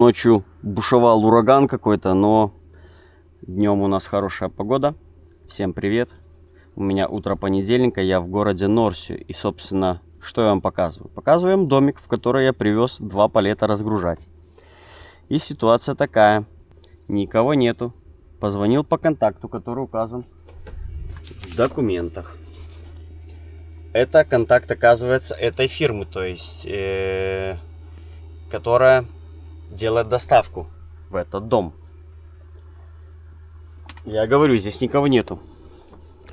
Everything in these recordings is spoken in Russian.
Ночью бушевал ураган какой-то, но днем у нас хорошая погода. Всем привет! У меня утро понедельника, я в городе Норсию. И, собственно, что я вам показываю? Показываем домик, в который я привез 2 палета разгружать. И ситуация такая. Никого нету. Позвонил по контакту, который указан в документах. Это контакт, оказывается, этой фирмы, то есть, которая делает доставку в этот дом. Я говорю, здесь никого нету.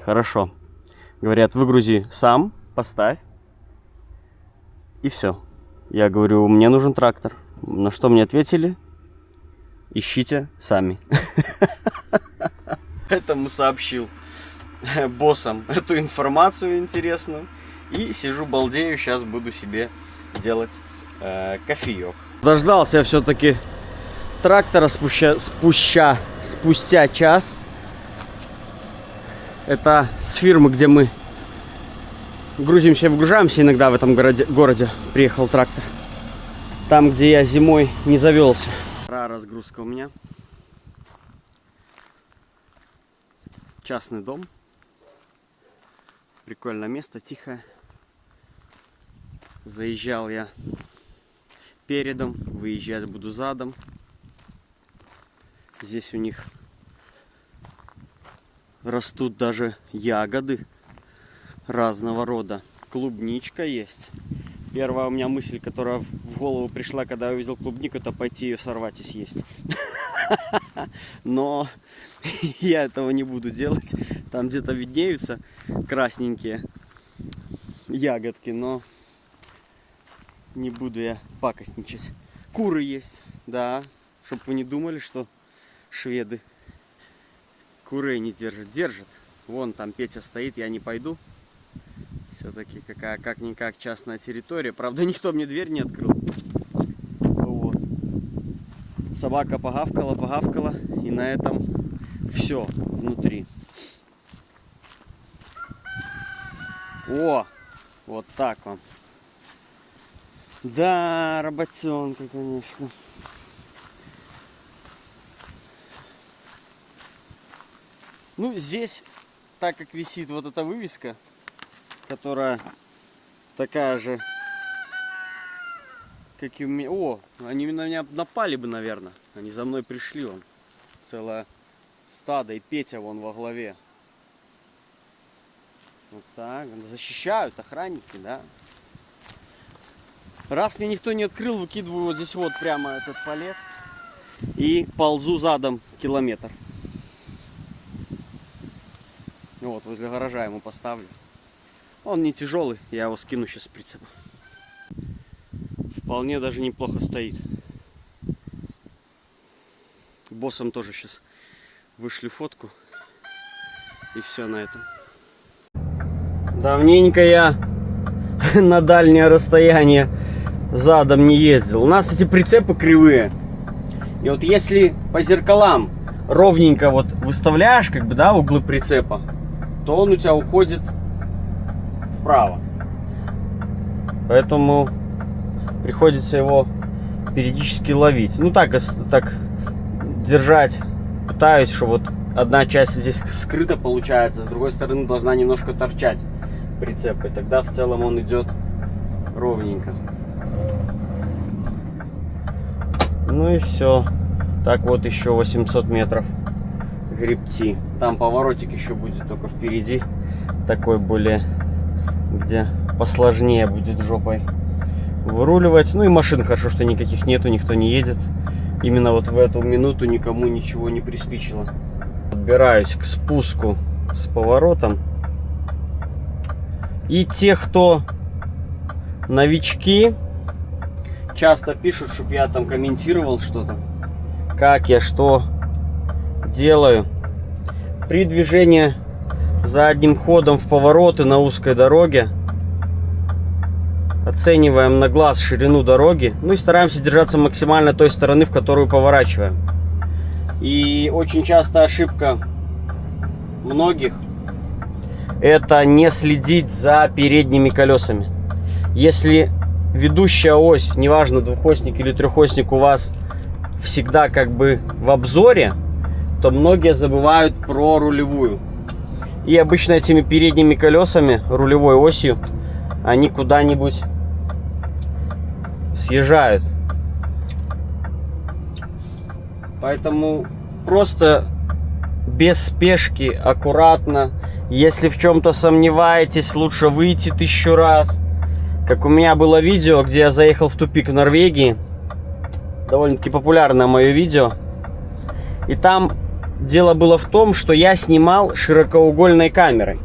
Хорошо. Говорят, выгрузи сам, поставь. И все. Я говорю, мне нужен трактор. На что мне ответили? Ищите сами. Поэтому сообщил боссам эту информацию интересную. И сижу балдею, сейчас буду себе делать кофеек. Дождался я все-таки трактора спустя час. Это с фирмы, где мы грузимся и выгружаемся иногда в этом городе. Приехал трактор. Там, где я зимой не завелся. Разгрузка у меня. Частный дом. Прикольное место, тихое. Заезжал я передом, выезжать буду задом. Здесь у них растут даже ягоды разного рода. Клубничка есть. Первая у меня мысль, которая в голову пришла, когда я увидел клубнику, это пойти ее сорвать и съесть. Но я этого не буду делать. Там где-то виднеются красненькие ягодки, но не буду я пакостничать. Куры есть, да, чтобы вы не думали, что шведы курей не держат. Держат. Вон там Петя стоит, я не пойду. Все-таки какая как-никак частная территория. Правда, никто мне дверь не открыл. Вот. Собака погавкала, и на этом все внутри. О, вот так вам. Да, работенка, конечно. Ну, здесь, так как висит вот эта вывеска, которая такая же, как и у меня. О, они на меня напали бы, наверное. Они за мной пришли, вон. Целое стадо, и Петя вон во главе. Вот так. Защищают охранники, да. Раз мне никто не открыл, выкидываю вот здесь вот прямо этот палет и ползу задом километр. Вот, возле гаража ему поставлю. Он не тяжелый, я его скину сейчас с прицепа. Вполне даже неплохо стоит. Боссом тоже сейчас вышлю фотку. И все на этом. Давненько я на дальнее расстояние задом не ездил. У нас эти прицепы кривые. И вот если по зеркалам ровненько вот выставляешь, как бы, да, углы прицепа, то он у тебя уходит вправо. Поэтому приходится его периодически ловить. Ну так держать пытаюсь, что вот одна часть здесь скрыта получается, с другой стороны должна немножко торчать прицеп, и тогда в целом он идет ровненько. Ну и все. Так вот еще 800 метров гребти. Там поворотик еще будет только впереди. Такой более, где посложнее будет жопой выруливать. Ну и машин хорошо, что никаких нету, никто не едет. Именно вот в эту минуту никому ничего не приспичило. Подбираюсь к спуску с поворотом. И те, кто новички, часто пишут, чтобы я там комментировал что-то, как я что делаю. При движении задним ходом в повороты на узкой дороге оцениваем на глаз ширину дороги, ну и стараемся держаться максимально той стороны, в которую поворачиваем. И очень часто ошибка многих — это не следить за передними колесами. Если ведущая ось, неважно, двухосник или трехосник, у вас всегда как бы в обзоре, то многие забывают про рулевую. И обычно этими передними колесами, рулевой осью, они куда-нибудь съезжают. Поэтому просто без спешки, аккуратно. Если в чем-то сомневаетесь, лучше выйти 1000 раз. Как у меня было видео, где я заехал в тупик в Норвегии. Довольно-таки популярное мое видео. И там дело было в том, что я снимал широкоугольной камерой.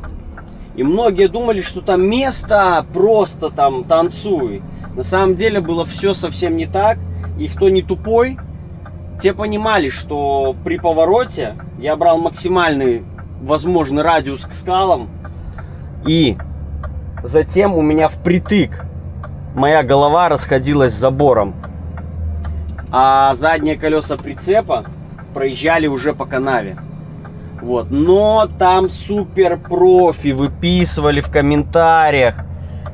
И многие думали, что там место просто там танцуй. На самом деле было все совсем не так. И кто не тупой, те понимали, что при повороте я брал максимальный возможный радиус к скалам. И затем у меня впритык моя голова расходилась с забором. А задние колеса прицепа проезжали уже по канаве. Вот. Но там супер профи выписывали в комментариях,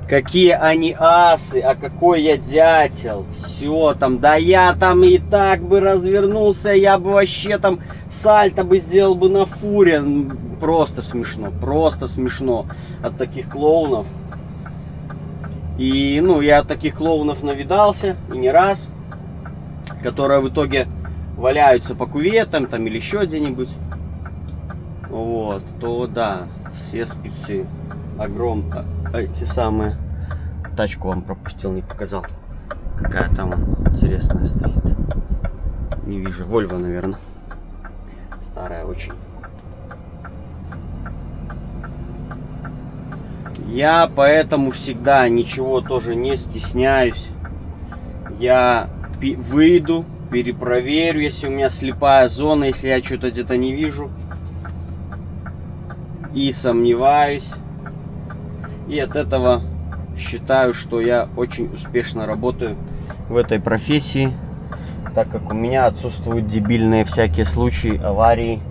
какие они асы, а какой я дятел. Все там, да я там и так бы развернулся, я бы вообще там сальто бы сделал бы на фуре. Просто смешно от таких клоунов. И, ну, я от таких клоунов навидался, и не раз, которые в итоге валяются по кюветам там или еще где-нибудь. Вот, то да, все спецы. Огромные. Эти самые. Тачку вам пропустил, не показал. Какая там интересная стоит. Не вижу. Volvo, наверное. Старая очень. Я поэтому всегда ничего тоже не стесняюсь. Я выйду, перепроверю, если у меня слепая зона, если я что-то где-то не вижу. И сомневаюсь. И от этого считаю, что я очень успешно работаю в этой профессии, так как у меня отсутствуют дебильные всякие случаи, аварии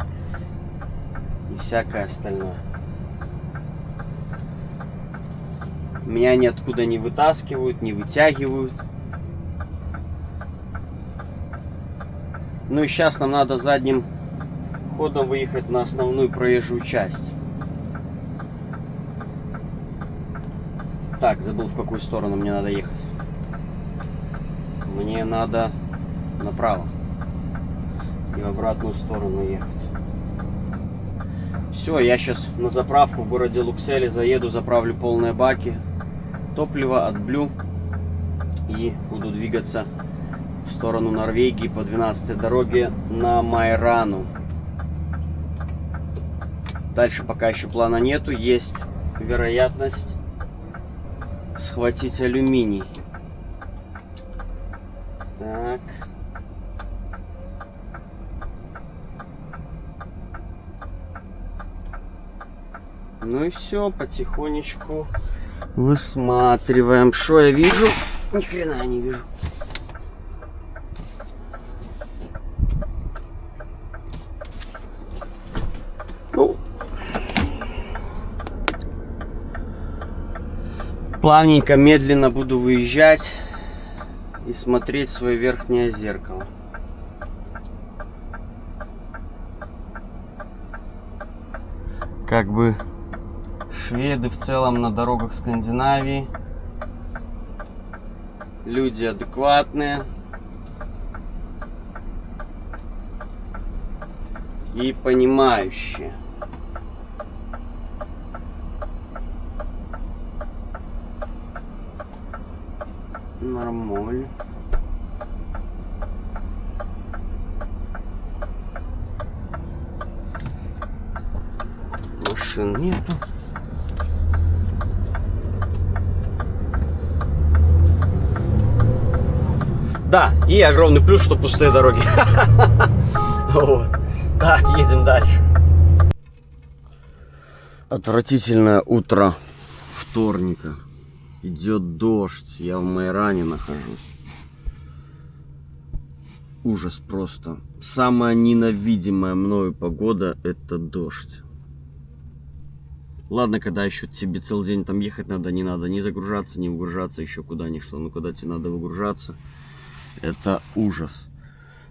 и всякое остальное. Меня ниоткуда не вытаскивают, не вытягивают. Ну и сейчас нам надо задним ходом выехать на основную проезжую часть. Так, забыл, в какую сторону мне надо ехать. Мне надо направо и в обратную сторону ехать. Все, я сейчас на заправку в городе Лукселе заеду, заправлю полные баки топлива, отблю и буду двигаться в сторону Норвегии по 12-й дороге на Майрану. Дальше пока еще плана нету, есть вероятность схватить алюминий. Так. Ну и все, потихонечку высматриваем. Что я вижу? Ни хрена я не вижу. Ну, плавненько, медленно буду выезжать и смотреть свое верхнее зеркало. Как бы шведы в целом на дорогах Скандинавии люди адекватные и понимающие. Нормально. Машин нету. Да, и огромный плюс, что пустые дороги. Вот. Так, едем дальше. Отвратительное утро вторника. Идет дождь. Я в Майране нахожусь. Ужас просто. Самая ненавидимая мною погода — это дождь. Ладно, когда еще тебе целый день там ехать надо, не надо ни загружаться, ни выгружаться еще куда ни что. Но когда тебе надо выгружаться, это ужас.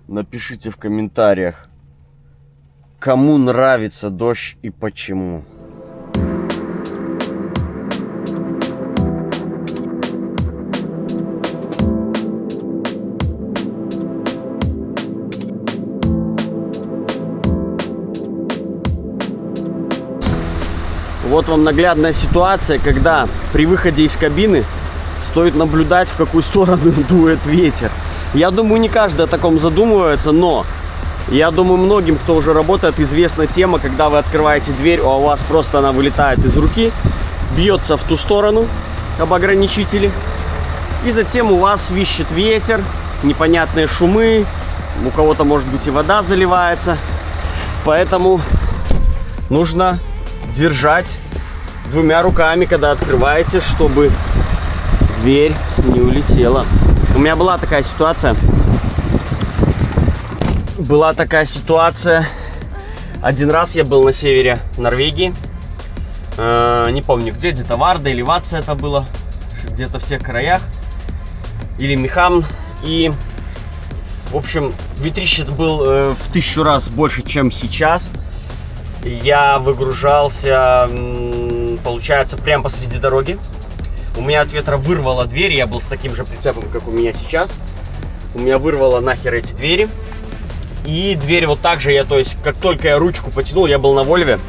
Напишите в комментариях, кому нравится дождь и почему. Вот вам наглядная ситуация, когда при выходе из кабины стоит наблюдать, в какую сторону дует ветер. Я думаю, не каждый о таком задумывается, но я думаю, многим, кто уже работает, известна тема, когда вы открываете дверь, а у вас просто она вылетает из руки, бьется в ту сторону об ограничители, и затем у вас свищет ветер, непонятные шумы, у кого-то, может быть, и вода заливается. Поэтому нужно держать двумя руками, когда открываете, чтобы дверь не улетела. У меня была такая ситуация. Один раз я был на севере Норвегии. Не помню где-то Варда или Ватса это было. Где-то в тех краях. Или Михамн. И, в общем, ветрище был в 1000 раз больше, чем сейчас. Я выгружался, получается, прямо посреди дороги. У меня от ветра вырвало двери. Я был с таким же прицепом, как у меня сейчас. У меня вырвало нахер эти двери. И дверь вот так же я, то есть, как только я ручку потянул, я был на Вольве.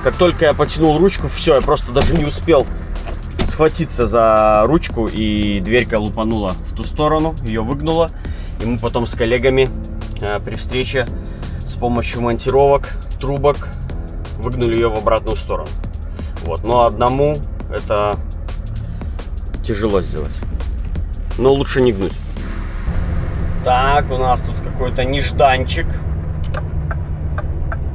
Как только я потянул ручку, все, я просто даже не успел схватиться за ручку. И дверька лупанула в ту сторону, ее выгнула. И мы потом с коллегами при встрече с помощью монтировок, трубок выгнули ее в обратную сторону. Вот. Но одному это тяжело сделать. Но лучше не гнуть. Так, у нас тут какой-то нежданчик.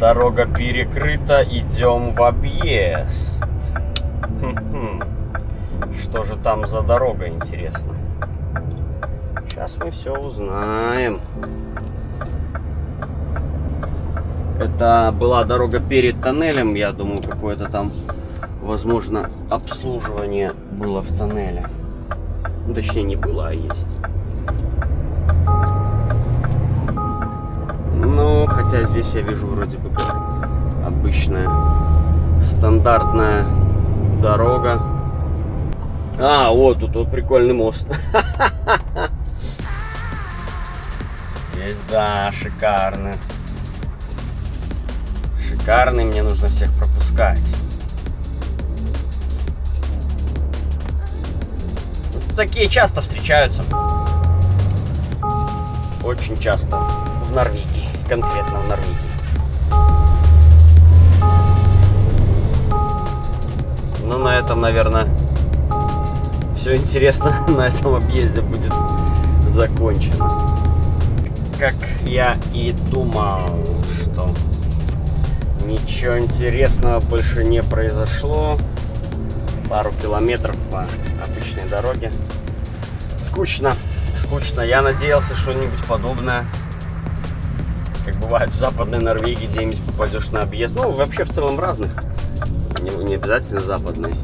Дорога перекрыта, идем в объезд. Что же там за дорога, интересно? Сейчас мы все узнаем. Это была дорога перед тоннелем, я думаю, какое-то там, возможно, обслуживание было в тоннеле. Ну, точнее, не было, а есть. Ну, хотя здесь я вижу вроде бы как обычная стандартная дорога. А, вот тут вот прикольный мост. Здесь, да, шикарно. Шикарный, мне нужно всех пропускать. Такие часто встречаются. Очень часто. В Норвегии. Конкретно в Норвегии. Ну, на этом, наверное, все интересно на этом объезде будет закончено. Как я и думал, что ничего интересного больше не произошло. Пару километров по обычной дороге. Скучно. Скучно. Я надеялся, что-нибудь подобное, как бывает в Западной Норвегии, где-нибудь попадешь на объезд. Ну, вообще в целом разных. Не обязательно западной.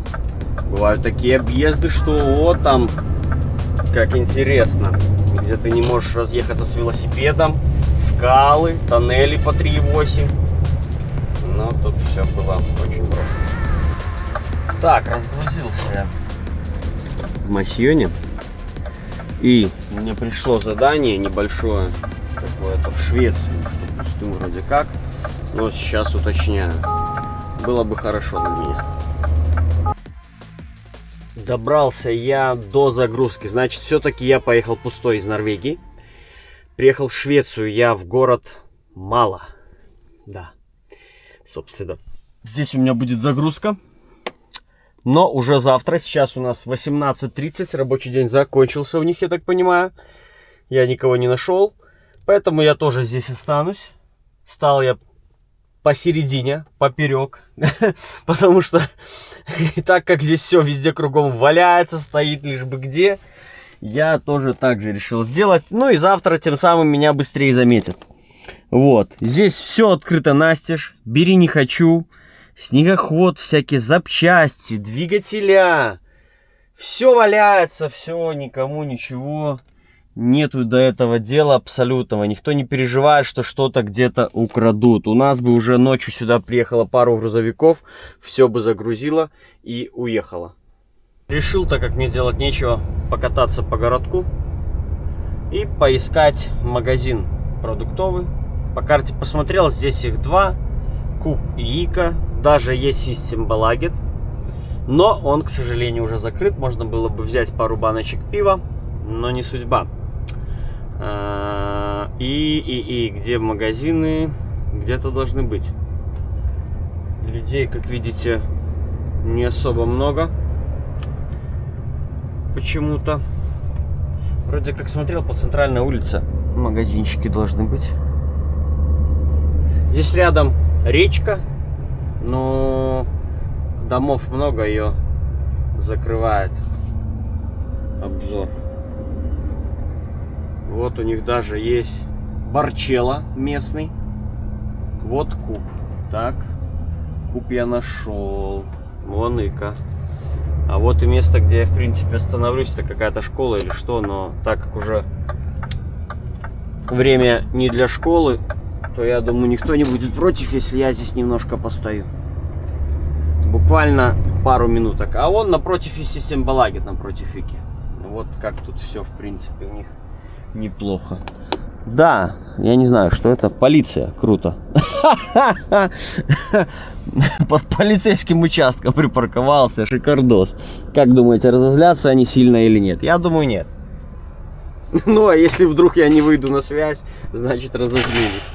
Бывают такие объезды, что вот там, как интересно, где ты не можешь разъехаться с велосипедом, скалы, тоннели по 3,8. Но тут все было очень просто. Так, разгрузился я в Масьоне. И мне пришло задание небольшое, какое-то в Швецию, что пустым вроде как. Но сейчас уточняю. Было бы хорошо для меня. Добрался я до загрузки. Значит, все-таки я поехал пустой из Норвегии. Приехал в Швецию я в город Мала. Да, собственно. Здесь у меня будет загрузка. Но уже завтра, сейчас у нас 18:30, рабочий день закончился у них, я так понимаю. Я никого не нашел, поэтому я тоже здесь останусь. Стал я посередине, поперек, потому что так как здесь все везде кругом валяется, стоит лишь бы где, я тоже так же решил сделать. Ну и завтра тем самым меня быстрее заметят. Вот, здесь все открыто настежь, бери не хочу. Снегоход, всякие запчасти, двигателя. Все валяется, все, никому ничего Нету до этого дела абсолютного. Никто не переживает, что что-то где-то украдут. У нас бы уже ночью сюда приехало пару грузовиков, все бы загрузило и уехало. Решил, так как мне делать нечего, покататься по городку и поискать магазин продуктовый. По карте посмотрел, здесь их два. Куб и Ика. Даже есть Systembolaget. Но он, к сожалению, уже закрыт. Можно было бы взять пару баночек пива, но не судьба. Где магазины? Где-то должны быть. Людей, как видите, не особо много. Почему-то. Вроде как смотрел, по центральной улице магазинчики должны быть. Здесь рядом речка, но домов много, ее закрывает обзор. Вот у них даже есть Барчелло местный. Вот куб. Так, куб я нашел. Вон Ика. А вот и место, где я в принципе остановлюсь. Это какая-то школа или что. Но так как уже время не для школы, то я думаю, никто не будет против, если я здесь немножко постою. Буквально пару минуток. А вон напротив и Systembolaget, напротив Ики. Вот как тут все в принципе у них неплохо. Да, я не знаю, что это. Полиция. Круто. Под полицейским участком припарковался. Шикардос. Как думаете, разозлятся они сильно или нет? Я думаю, нет. Ну, а если вдруг я не выйду на связь, значит разозлились.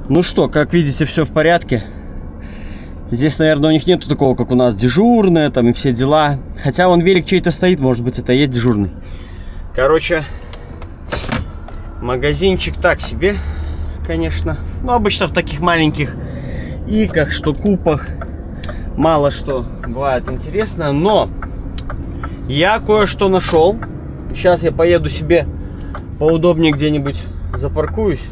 Ну что, как видите, все в порядке. Здесь, наверное, у них нету такого, как у нас, дежурная, там и все дела. Хотя вон велик чей-то стоит, может быть, это и есть дежурный. Короче, магазинчик так себе, конечно. Но обычно в таких маленьких Иках, что Купах, мало что бывает интересно. Но я кое-что нашел. Сейчас я поеду себе поудобнее где-нибудь запаркуюсь.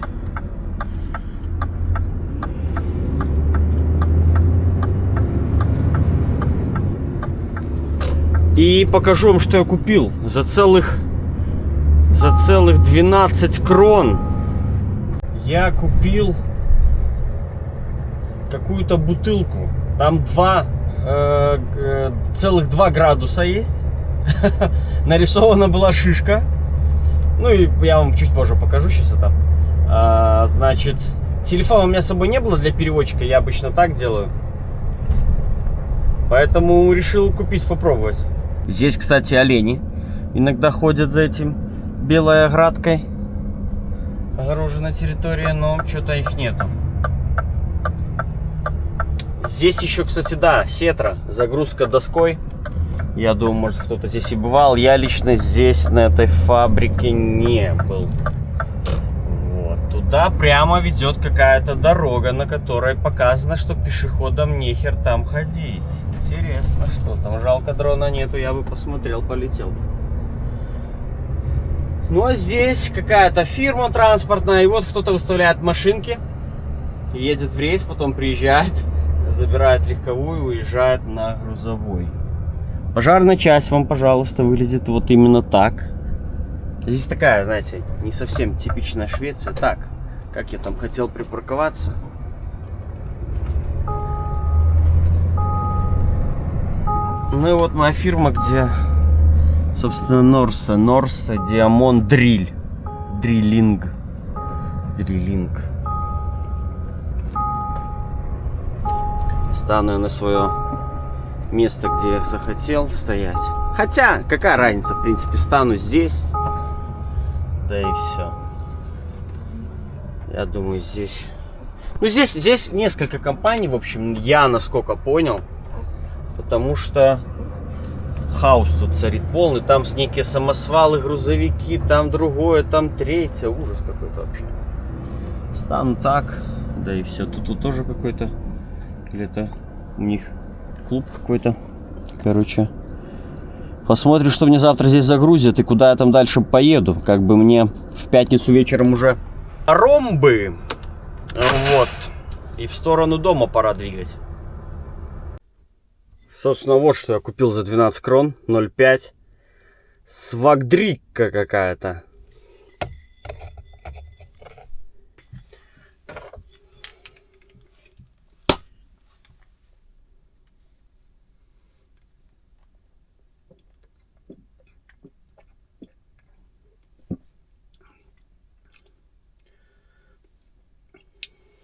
И покажу вам, что я купил за целых 12 крон. Я купил какую-то бутылку. Там целых 2 градуса есть. Нарисована была шишка. Ну и я вам чуть позже покажу сейчас это. Значит, телефона у меня с собой не было для переводчика. Я обычно так делаю. Поэтому решил купить, попробовать. Здесь, кстати, олени иногда ходят за этим белой оградкой. Огорожена территория, но что-то их нету. Здесь еще, кстати, да, сетра, загрузка доской. Я думаю, может, кто-то здесь и бывал. Я лично здесь, на этой фабрике, не был. Вот. Туда прямо ведет какая-то дорога, на которой показано, что пешеходам нехер там ходить. Интересно, что там. Жалко, дрона нету, я бы посмотрел, полетел. Ну а здесь какая-то фирма транспортная, и вот кто-то выставляет машинки, едет в рейс, потом приезжает, забирает легковую, уезжает на грузовой. Пожарная часть вам, пожалуйста, выглядит вот именно так. Здесь такая, знаете, не совсем типичная Швеция. Так, как я там хотел припарковаться. Ну и вот моя фирма, где, собственно, Норса Diamond Drilling. Стану я на свое место, где я захотел стоять. Хотя, какая разница, в принципе, стану здесь. Да и все. Я думаю, здесь... Ну, здесь несколько компаний, в общем, я насколько понял. Потому что хаос тут царит полный. Там некие самосвалы, грузовики, там другое, там третье. Ужас какой-то вообще. Стану так, да и все. Тут тоже какой-то, или это у них клуб какой-то. Короче, посмотрим, что мне завтра здесь загрузят и куда я там дальше поеду. Как бы мне в пятницу вечером уже ромбы. Вот. И в сторону дома пора двигать. Собственно, вот что я купил за 12 крон, 0,5. Свагдрикка какая-то.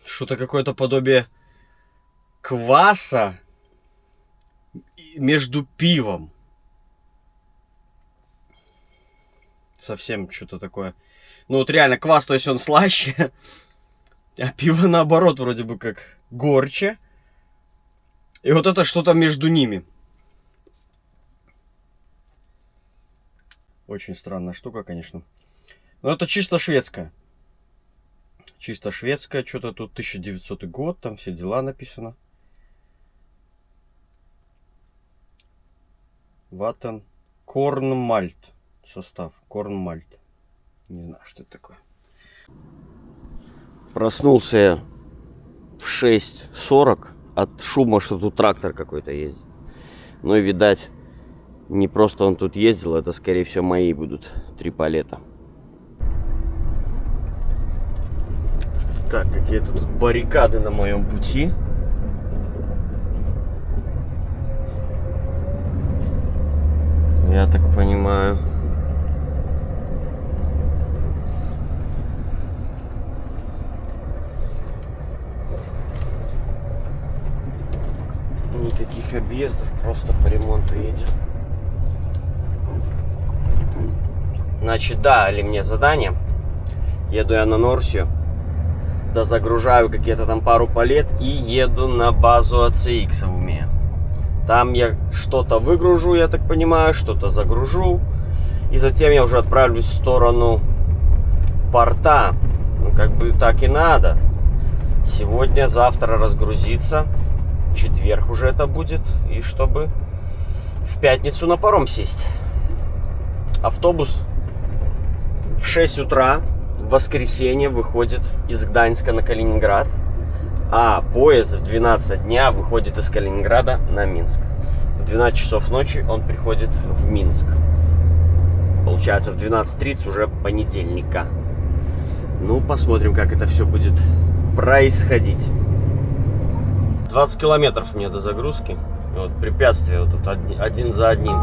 Что-то какое-то подобие кваса между пивом. Совсем что-то такое. Ну вот реально квас, то есть он слаще, а пиво наоборот вроде бы как горче. И вот это что-то между ними. Очень странная штука, конечно. Но это чисто шведская. Чисто шведская. Что-то тут 1900 год. Там все дела написано. Ватен. Корнмальт. Состав. Корнмальт. Не знаю, что это такое. Проснулся я в 6:40 от шума, что тут трактор какой-то ездит. Ну и видать, не просто он тут ездил, это скорее всего мои будут триполета. Так, какие-то тут баррикады на моем пути. Я так понимаю. Никаких объездов, просто по ремонту едем. Значит, дали мне задание. Еду я на Норсию. Дозагружаю какие-то там пару палет и еду на базу ACX в Уме. Там я что-то выгружу, я так понимаю, что-то загружу. И затем я уже отправлюсь в сторону порта. Ну, как бы так и надо. Сегодня, завтра разгрузиться. Четверг уже это будет. И чтобы в пятницу на паром сесть. Автобус в 6 утра в воскресенье выходит из Гданьска на Калининград. А поезд в 12 дня выходит из Калининграда на Минск. В 12 часов ночи он приходит в Минск. Получается, в 12:30 уже понедельника. Ну, посмотрим, как это все будет происходить. 20 километров мне до загрузки. Вот препятствия вот тут один за одним.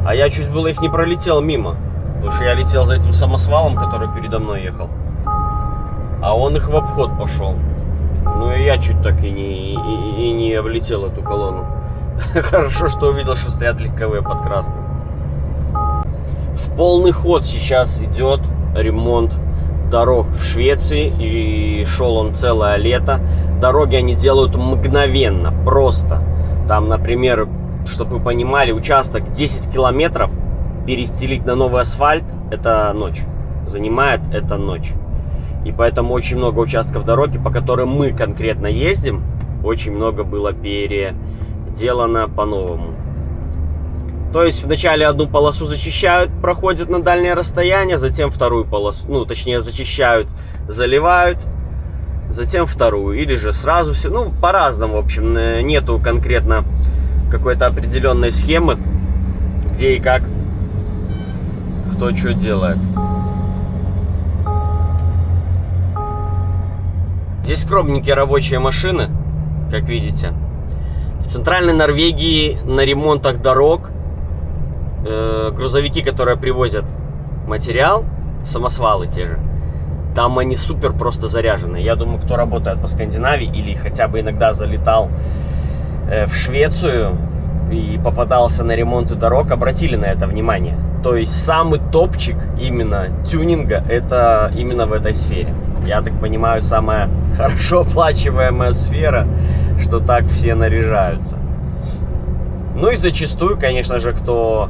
А я чуть было их не пролетел мимо. Потому что я летел за этим самосвалом, который передо мной ехал. А он их в обход пошел. Ну и я чуть так и не облетел эту колонну. Хорошо, что увидел, что стоят легковые под красным. В полный ход сейчас идет ремонт дорог в Швеции. И шел он целое лето. Дороги они делают мгновенно, просто. Там, например, чтобы вы понимали, участок 10 километров перестелить на новый асфальт — это ночь. Занимает это ночь. И поэтому очень много участков дороги, по которым мы конкретно ездим, очень много было переделано по-новому. То есть вначале одну полосу зачищают, проходят на дальнее расстояние, затем вторую полосу, ну точнее зачищают, заливают, затем вторую. Или же сразу все, ну по-разному, в общем, нету конкретно какой-то определенной схемы, где и как кто что делает. Здесь скромненькие рабочие машины, как видите. В центральной Норвегии на ремонтах дорог грузовики, которые привозят материал, самосвалы те же, там они супер просто заряжены. Я думаю, кто работает по Скандинавии или хотя бы иногда залетал в Швецию и попадался на ремонты дорог, обратили на это внимание. То есть самый топчик именно тюнинга — это именно в этой сфере. Я так понимаю, самая хорошо оплачиваемая сфера, что так все наряжаются. Ну и зачастую, конечно же, кто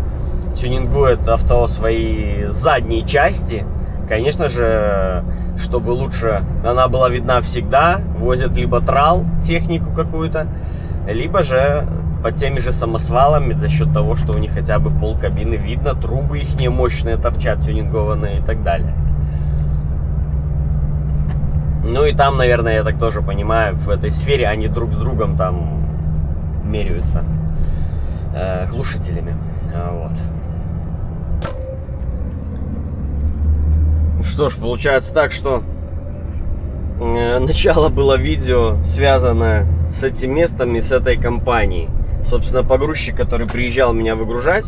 тюнингует авто свои задние части, конечно же, чтобы лучше она была видна всегда, возят либо трал, технику какую-то, либо же под теми же самосвалами за счет того, что у них хотя бы пол кабины видно, трубы их не мощные торчат, тюнингованные и так далее. Ну и там, наверное, я так тоже понимаю, в этой сфере они друг с другом там меряются глушителями. Вот. Что ж, получается так, что начало было видео, связанное с этим местом и с этой компанией. Собственно, погрузчик, который приезжал меня выгружать,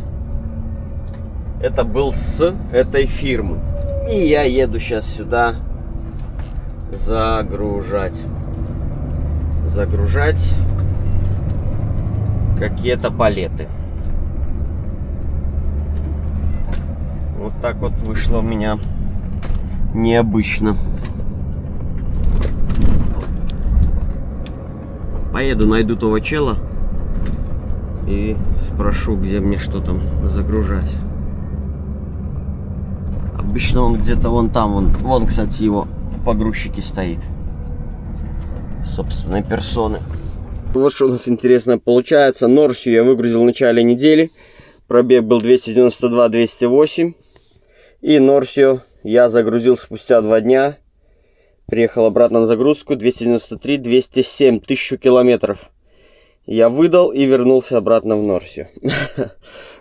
это был с этой фирмы. И я еду сейчас сюда загружать какие-то палеты. Вот так вот вышло у меня необычно. Поеду, найду того чела и спрошу, где мне что там загружать. Обычно он где-то вон там, вон, кстати, его погрузчики стоит. Собственной персоны. Вот что у нас интересно получается. Норсию я выгрузил в начале недели. Пробег был 292-208. И Норсию я загрузил спустя 2 дня. Приехал обратно на загрузку. 293-207. 1000 километров. Я выдал и вернулся обратно в Норсию.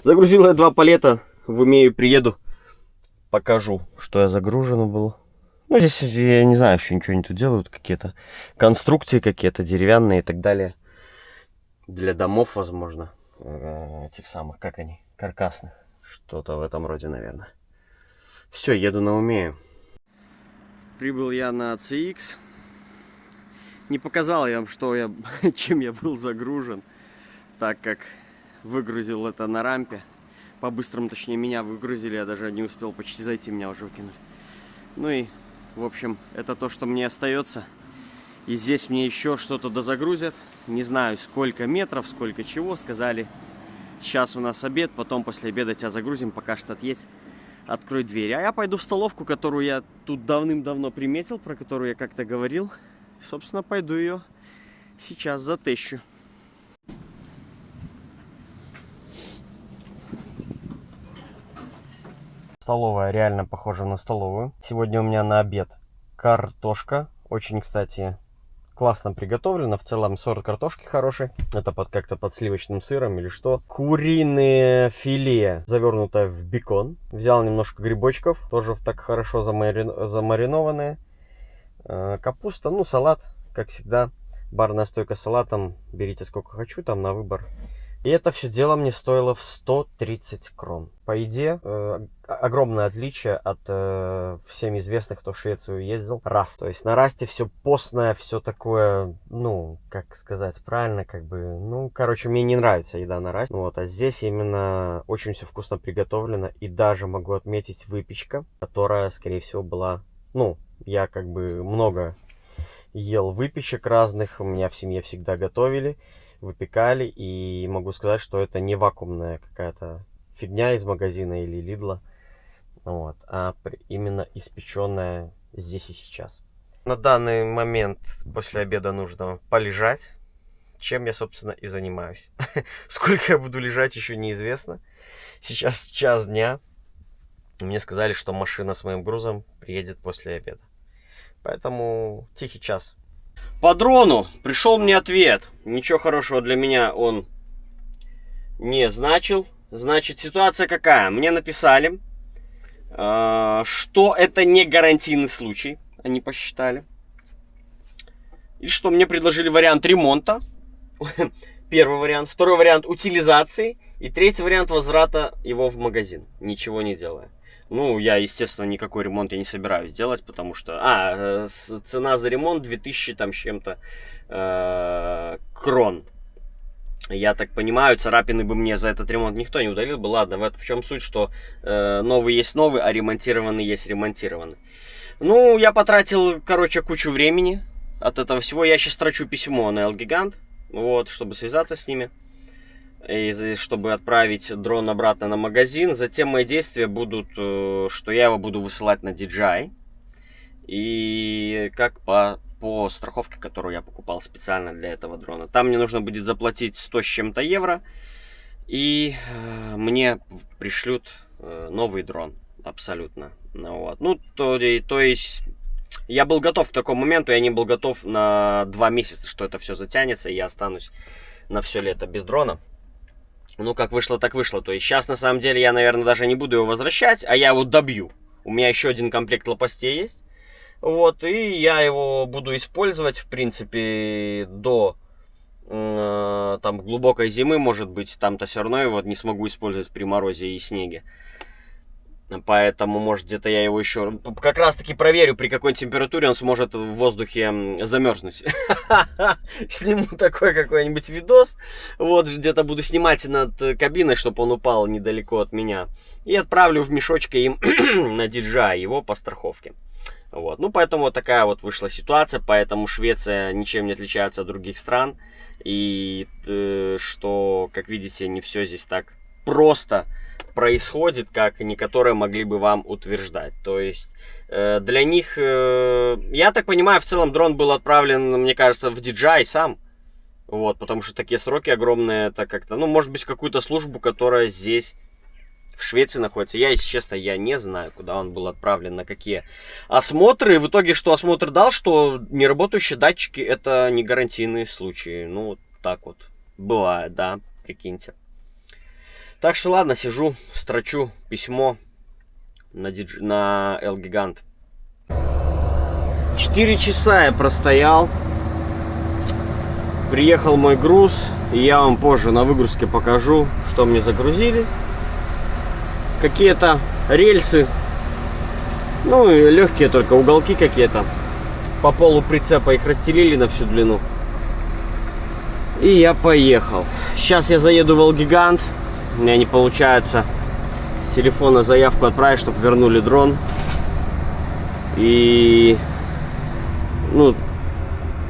Загрузил я 2 палета. В Умею приеду. Покажу, что я загружен был. Ну, здесь я не знаю, что ничего не тут делают. Какие-то конструкции какие-то деревянные и так далее. Для домов, возможно. Этих самых, как они, каркасных. Что-то в этом роде, наверное. Все, еду на Умею. Прибыл я на CX. Не показал я вам, чем я был загружен. Так как выгрузил это на рампе. По-быстрому, точнее, меня выгрузили. Я даже не успел почти зайти, меня уже выкинули. Ну и, в общем, это то, что мне остается. И здесь мне еще что-то дозагрузят. Не знаю, сколько метров, сколько чего. Сказали, сейчас у нас обед, потом после обеда тебя загрузим. Пока что отъедь, открой дверь. А я пойду в столовку, которую я тут давным-давно приметил, про которую я как-то говорил. Собственно, пойду ее сейчас затещу. Столовая реально похожа на столовую. Сегодня у меня на обед картошка. Очень, кстати, классно приготовлена. В целом сорт картошки хороший. Это как-то под сливочным сыром или что. Куриное филе, завернутое в бекон. Взял немножко грибочков. Тоже так хорошо замаринованные. Капуста, ну салат, как всегда. Барная стойка с салатом. Берите сколько хочу, там на выбор. И это все дело мне стоило в 130 крон. По еде огромное отличие от всем известных, кто в Швецию ездил, Раст. То есть на Расте все постное, все такое, ну, как сказать правильно, как бы, ну, короче, мне не нравится еда на Расте. Вот, а здесь именно очень все вкусно приготовлено. И даже могу отметить выпечка, которая, скорее всего, была, ну, я как бы много ел выпечек разных, у меня в семье всегда готовили. Выпекали, и могу сказать, что это не вакуумная какая-то фигня из магазина или Лидла, вот, а именно испеченная здесь и сейчас. На данный момент после обеда нужно полежать, чем я, собственно, и занимаюсь. Сколько я буду лежать, еще неизвестно. Сейчас час дня. Мне сказали, что машина с моим грузом приедет после обеда. Поэтому тихий час. По дрону пришел мне ответ. Ничего хорошего для меня он не значил. Значит, ситуация какая? Мне написали, что это не гарантийный случай. Они посчитали. И что мне предложили вариант ремонта. Первый вариант. Второй вариант утилизации. И третий вариант возврата его в магазин. Ничего не делая. Ну, я, естественно, никакой ремонт я не собираюсь делать, потому что... цена за ремонт 2000 там с чем-то крон. Я так понимаю, царапины бы мне за этот ремонт никто не удалил бы. Ладно, в чем суть, что новый есть новый, а ремонтированный есть ремонтированный. Ну, я потратил, короче, кучу времени от этого всего. Я сейчас строчу письмо на Elgiganт, вот, чтобы связаться с ними. И чтобы отправить дрон обратно на магазин. Затем мои действия будут, что я его буду высылать на DJI. И как по страховке, которую я покупал специально для этого дрона. Там мне нужно будет заплатить 100 с чем-то евро. И мне пришлют новый дрон. Абсолютно. Ну, вот. Ну, то есть... Я был готов к такому моменту. Я не был готов на 2 месяца, что это все затянется. И я останусь на все лето без дрона. Ну, как вышло, так вышло. То есть сейчас, на самом деле, я, наверное, даже не буду его возвращать, а я его добью. У меня еще один комплект лопастей есть. Вот, и я его буду использовать, в принципе, до там глубокой зимы, может быть. Там-то все равно его не смогу использовать при морозе и снеге. Поэтому, может, где-то я его еще как раз-таки проверю, при какой температуре он сможет в воздухе замерзнуть. Сниму такой какой-нибудь видос. Вот, где-то буду снимать над кабиной, чтобы он упал недалеко от меня. И отправлю в мешочке им на DJI его по страховке. Вот. Ну, поэтому вот такая вот вышла ситуация. Поэтому Швеция ничем не отличается от других стран. И что, как видите, не все здесь так просто происходит, как некоторые могли бы вам утверждать. То есть для них, я так понимаю, в целом дрон был отправлен, мне кажется, в DJI сам. Вот, потому что такие сроки огромные, это как-то, ну, может быть, какую-то службу, которая здесь в Швеции находится. Я, если честно, я не знаю, куда он был отправлен, на какие осмотры. И в итоге, что осмотр дал, что неработающие датчики это не гарантийные случаи. Ну, вот так вот бывает, да, прикиньте. Так что ладно, сижу, строчу письмо на L-Gigant. 4 часа я простоял. Приехал мой груз. И я вам позже на выгрузке покажу, что мне загрузили. Какие-то рельсы. Ну и легкие только уголки какие-то. По полу прицепа их расстелили на всю длину. И я поехал. Сейчас я заеду в L-Gigant. У меня не получается с телефона заявку отправить, чтобы вернули дрон. И, ну,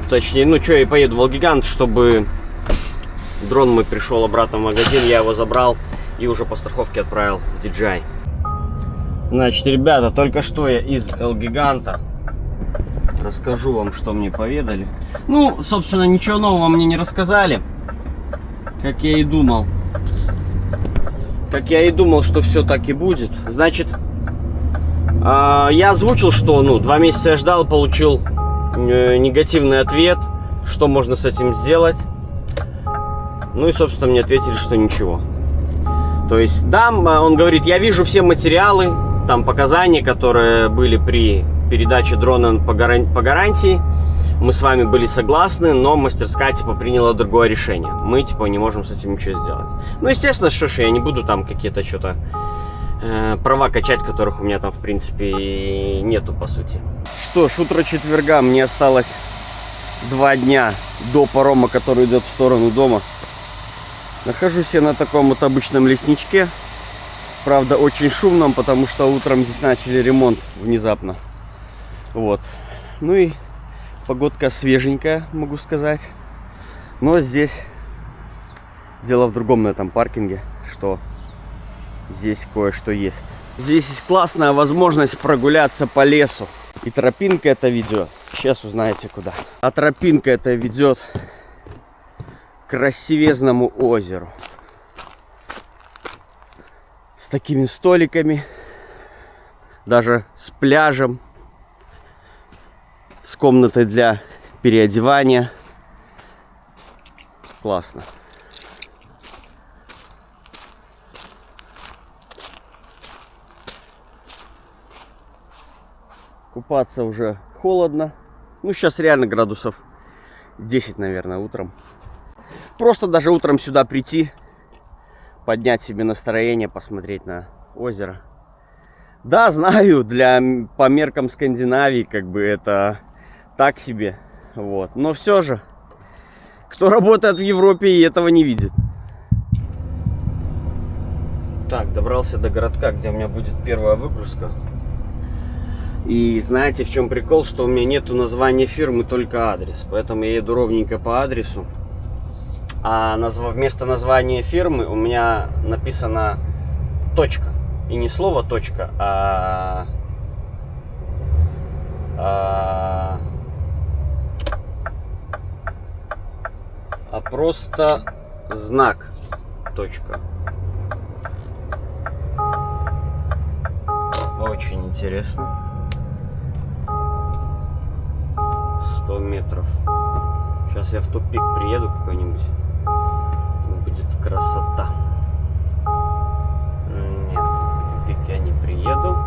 точнее, ну что, я поеду в L-Gigant, чтобы дрон мой пришел обратно в магазин, я его забрал и уже по страховке отправил в DJI. Значит, ребята, только что я из L-Gigant. Расскажу вам, что мне поведали. Ну, собственно, ничего нового мне не рассказали, как я и думал. Как я и думал, что все так и будет. Значит, я озвучил, что 2 месяца я ждал, получил негативный ответ, что можно с этим сделать. Ну и, собственно, мне ответили, что ничего. То есть, да, он говорит, я вижу все материалы, там показания, которые были при передаче дрона по гарантии. Мы с вами были согласны, но мастерская, типа, приняла другое решение. Мы, типа, не можем с этим ничего сделать. Ну, естественно, что ж, я не буду там какие-то что-то права качать, которых у меня там, в принципе, нету, по сути. Что ж, утро четверга, мне осталось 2 дня до парома, который идет в сторону дома. Нахожусь я на таком вот обычном лесничке. Правда, очень шумном, потому что утром здесь начали ремонт внезапно. Вот. Ну и погодка свеженькая, могу сказать. Но здесь дело в другом, на этом паркинге, что здесь кое-что есть. Здесь есть классная возможность прогуляться по лесу. И тропинка это ведет. Сейчас узнаете куда. А тропинка это ведет к красивезному озеру. С такими столиками. Даже с пляжем. С комнатой для переодевания. Классно. Купаться уже холодно. Ну, сейчас реально градусов 10, наверное, утром. Просто даже утром сюда прийти, поднять себе настроение, посмотреть на озеро. Да, знаю, по меркам Скандинавии, как бы это так себе. Вот. Но все же, кто работает в Европе и этого не видит. Так, добрался до городка, где у меня будет первая выгрузка. И знаете, в чем прикол? Что у меня нету названия фирмы, только адрес. Поэтому я еду ровненько по адресу. А вместо названия фирмы у меня написано точка. И не слово точка, а просто знак точка. Очень интересно. 100 метров. Сейчас я в тупик приеду какой-нибудь. Будет красота. Нет, в тупик я не приеду.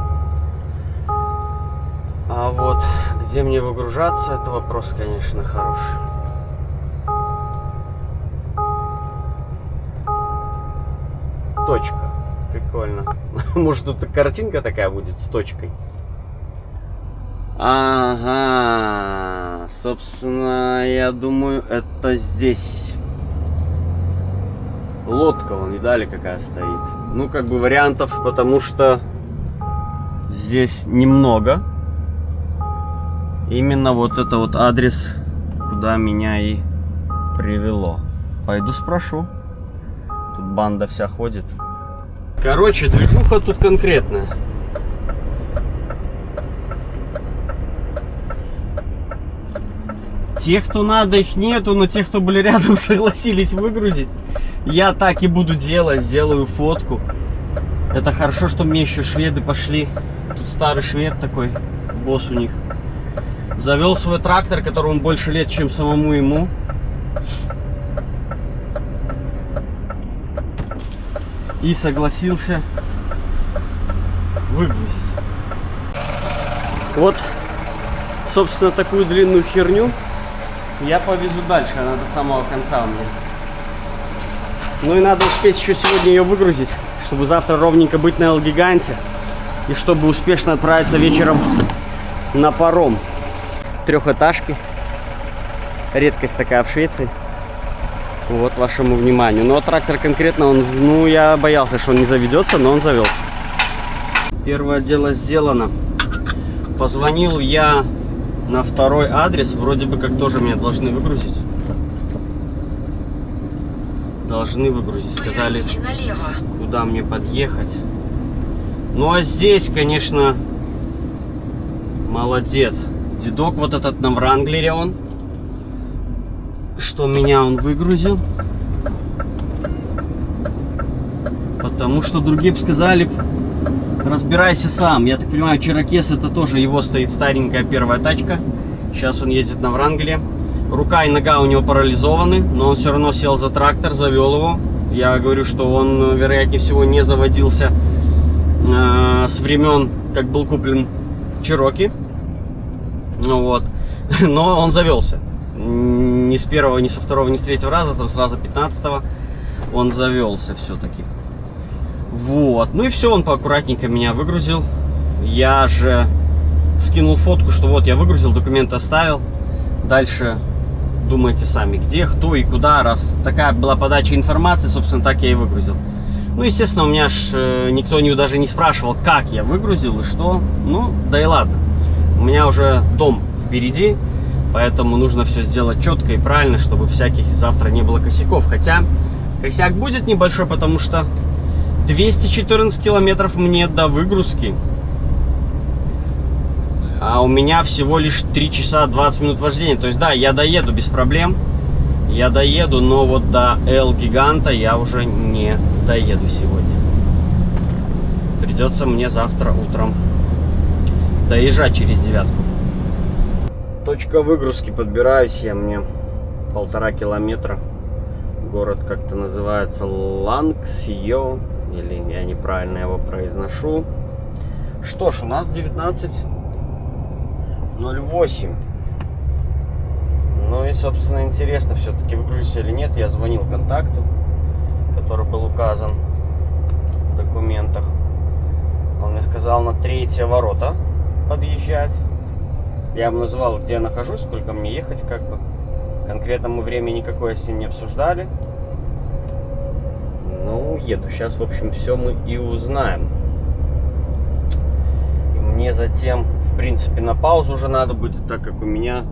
Где мне выгружаться, это вопрос, конечно, хороший. Точка. Прикольно. Может, тут картинка такая будет с точкой? Ага. Собственно, я думаю, это здесь. Лодка, вон, видали, какая стоит. Ну, как бы вариантов, потому что здесь немного. Именно вот это вот адрес, куда меня и привело. Пойду спрошу. Тут банда вся ходит. Короче, движуха тут конкретная. Тех, кто надо, их нету, но тех, кто были рядом, согласились выгрузить. Я так и буду делать, сделаю фотку. Это хорошо, что мне еще шведы пошли. Тут старый швед такой, босс у них. Завел свой трактор, которому больше лет, чем самому ему. И согласился выгрузить. Вот, собственно, такую длинную херню я повезу дальше, она до самого конца у меня. Ну и надо успеть еще сегодня ее выгрузить, чтобы завтра ровненько быть на Эл-Гиганте. И чтобы успешно отправиться вечером на паром. Трехэтажки. Редкость такая в Швеции. Вот вашему вниманию. Но трактор конкретно, он, ну, я боялся, что он не заведется, но он завел. Первое дело сделано. Позвонил я на второй адрес. Вроде бы как тоже меня должны выгрузить. Должны выгрузить. Сказали, куда мне подъехать. Ну а здесь, конечно, молодец. Дедок вот этот на Вранглере он. Что меня он выгрузил. Потому что другие бы сказали, разбирайся сам. Я так понимаю, Чирокез это тоже его стоит старенькая первая тачка. Сейчас он ездит на Вранглере. Рука и нога у него парализованы, но он все равно сел за трактор, завел его. Я говорю, что он, вероятнее всего, не заводился с времен, как был куплен Чироки. Ну вот. Но он завелся. Ни с первого, ни со второго, ни с третьего раза, там сразу 15-го он завелся все-таки. Вот. Ну и все, он поаккуратненько меня выгрузил. Я же скинул фотку, что вот я выгрузил, документы оставил. Дальше думайте сами, где, кто и куда. Раз такая была подача информации, собственно, так я и выгрузил. Ну, естественно, у меня ж никто даже не спрашивал, как я выгрузил и что. Ну, да и ладно. У меня уже дом впереди, поэтому нужно все сделать четко и правильно, чтобы всяких завтра не было косяков. Хотя косяк будет небольшой, потому что 214 километров мне до выгрузки. А у меня всего лишь 3 часа 20 минут вождения. То есть, да, я доеду без проблем. Я доеду, но вот до Эл-Гиганта я уже не доеду сегодня. Придется мне завтра утром доезжать через 9-ку. Точка выгрузки, подбираюсь я, мне 1,5 километра. Город как-то называется Лангсьо, или я неправильно его произношу. Что ж, у нас 19:08. Ну и, собственно, интересно, все-таки выгрузить или нет. Я звонил контакту, который был указан в документах. Он мне сказал на 3-е ворота подъезжать. Я ему назвал, где я нахожусь, сколько мне ехать, как бы. Конкретно мы время никакое с ним не обсуждали. Ну, еду. Сейчас, в общем, все мы и узнаем. И мне затем, в принципе, на паузу уже надо будет, так как у меня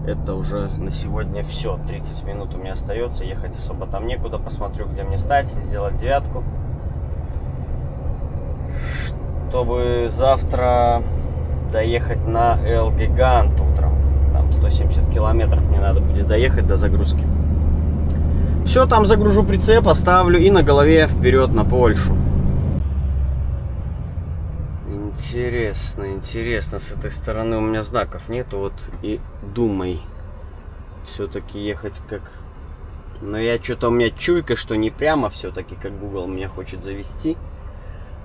это уже на сегодня все. 30 минут у меня остается. Ехать особо там некуда. Посмотрю, где мне стать, сделать 9-ку. Чтобы завтра доехать на Эл-Гигант утром. Там 170 километров мне надо будет доехать до загрузки. Все, там загружу прицеп, оставлю и на голове вперед на Польшу. Интересно, интересно. С этой стороны у меня знаков нету. Вот и думай. Все-таки ехать как... Но я что-то, у меня чуйка, что не прямо все-таки, как Google меня хочет завести.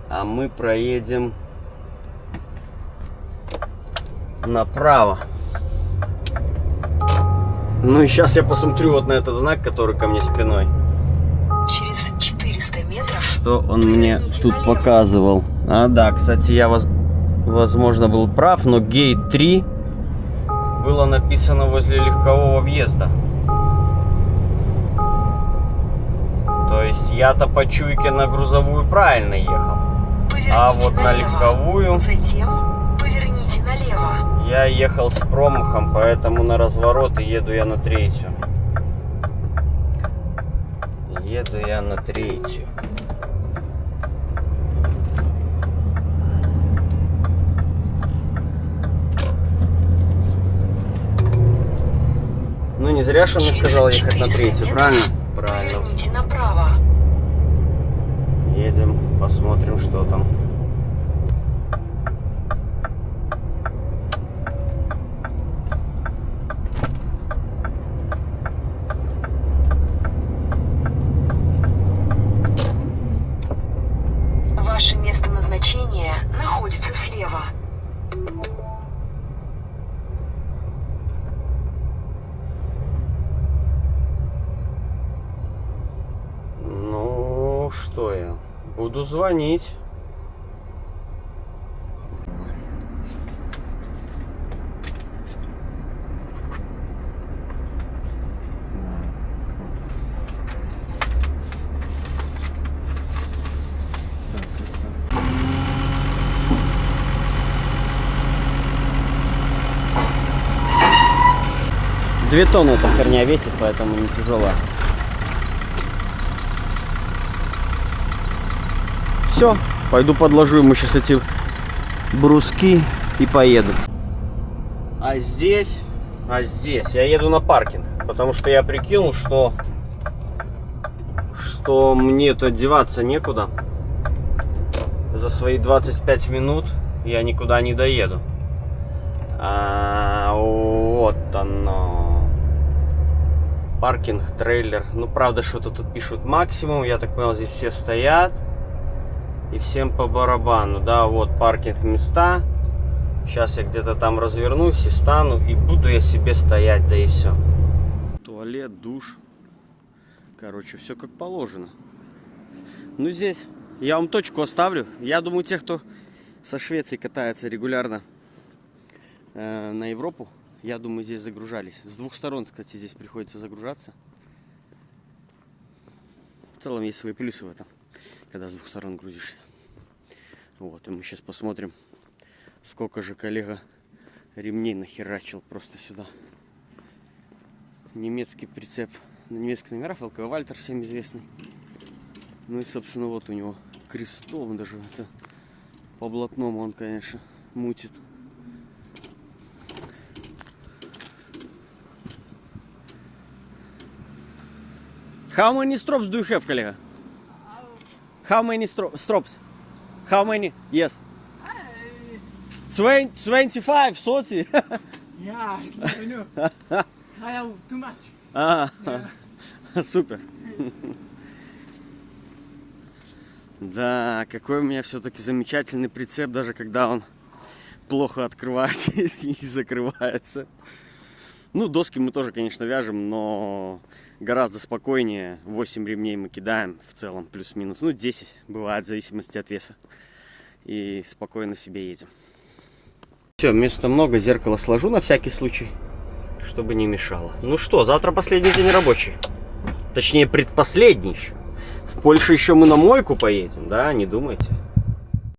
А мы проедем направо. Ну и сейчас я посмотрю вот на этот знак, который ко мне спиной. Через 400 метров. Что он мне тут показывал? А, да, кстати, я, возможно, был прав, но гейт 3 было написано возле легкового въезда. То есть я-то по чуйке на грузовую правильно ехал. Поверните А вот на налево. легковую Затем поверните налево. я ехал с промахом, поэтому на разворот и еду я на третью. Еду я на третью. Ну не зря же он мне сказал ехать на третью, правильно? Правильно. Поверните направо. Едем, посмотрим, что там. Ваше место назначения находится слева. Ну, что я? Буду звонить. Две тонны эта херня весит, поэтому не тяжело. Все, пойду подложу ему сейчас эти бруски и поеду. А здесь я еду на паркинг, потому что я прикинул, что мне-то деваться некуда. За свои 25 минут я никуда не доеду. Вот оно. Паркинг, трейлер. Ну, правда, что-то тут пишут максимум. Я так понял, здесь все стоят. И всем по барабану. Да, вот паркинг места. Сейчас я где-то там развернусь и стану. И буду я себе стоять, да и все. Туалет, душ. Короче, все как положено. Ну, здесь я вам точку оставлю. Я думаю, те, кто со Швеции катается регулярно на Европу, я думаю, здесь загружались. С двух сторон, кстати, здесь приходится загружаться. В целом есть свои плюсы в этом, когда с двух сторон грузишься. Вот, и мы сейчас посмотрим, сколько же коллега ремней нахерачил просто сюда. Немецкий прицеп на немецких номерах, ЛК Вальтер, всем известный. Ну и, собственно, вот у него крестом даже это по блатному он, конечно, мутит. How many stropes do you have, коллега? How many stropes? How many? Yes. 25, 30. Yeah, I know. I have too much. Супер. Да, какой у меня все-таки замечательный прицеп, даже когда он плохо открывается и закрывается. Ну, доски мы тоже, конечно, вяжем, но гораздо спокойнее. 8 ремней мы кидаем в целом, плюс-минус. Ну, 10 бывает, в зависимости от веса. И спокойно себе едем. Все, места много, зеркало сложу на всякий случай, чтобы не мешало. Ну что, завтра последний день рабочий. Точнее, предпоследний еще. В Польшу еще мы на мойку поедем, да, не думайте.